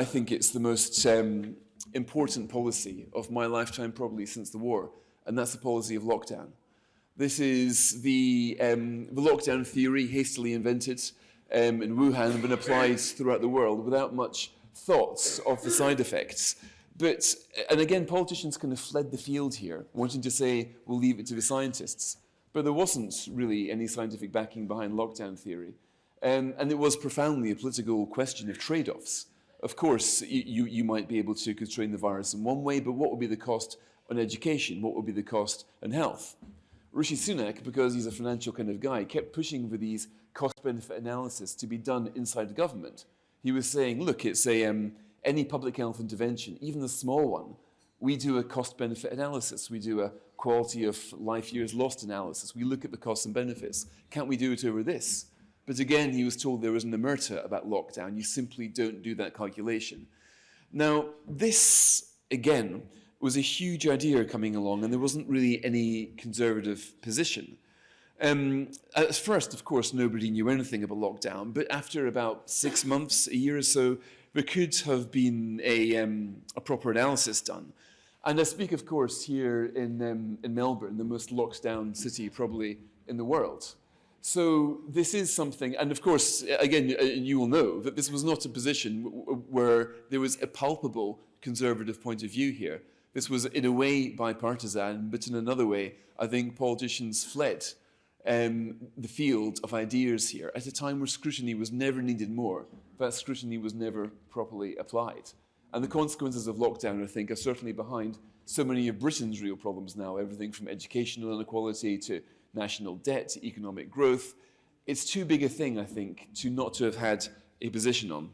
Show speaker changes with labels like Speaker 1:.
Speaker 1: I think it's the most important policy of my lifetime, probably since the war, and that's the policy of lockdown. This is the lockdown theory, hastily invented in Wuhan, and been applied throughout the world without much thoughts of the side effects. And again, politicians kind of fled the field here, wanting to say, we'll leave it to the scientists. But there wasn't really any scientific backing behind lockdown theory. And it was profoundly a political question of trade-offs. Of course, you might be able to constrain the virus in one way, but what would be the cost on education? What would be the cost on health? Rishi Sunak, because he's a financial kind of guy, kept pushing for these cost-benefit analysis to be done inside the government. He was saying, look, it's any public health intervention, even a small one, we do a cost-benefit analysis. We do a quality of life years lost analysis. We look at the costs and benefits. Can't we do it over this? But again, he was told there was an omerta about lockdown. You simply don't do that calculation. Now, this, again, was a huge idea coming along, and there wasn't really any conservative position. At first, of course, nobody knew anything about lockdown, but after about 6 months, a year or so, there could have been a proper analysis done. And I speak, of course, here in Melbourne, the most locked down city probably in the world. So this is something, and of course, again, you will know that this was not a position where there was a palpable conservative point of view here. This was, in a way, bipartisan, but in another way, I think politicians fled the field of ideas here at a time where scrutiny was never needed more. That scrutiny was never properly applied. And the consequences of lockdown, I think, are certainly behind so many of Britain's real problems now, everything from educational inequality to national debt to economic growth. It's too big a thing, I think, to not to have had a position on.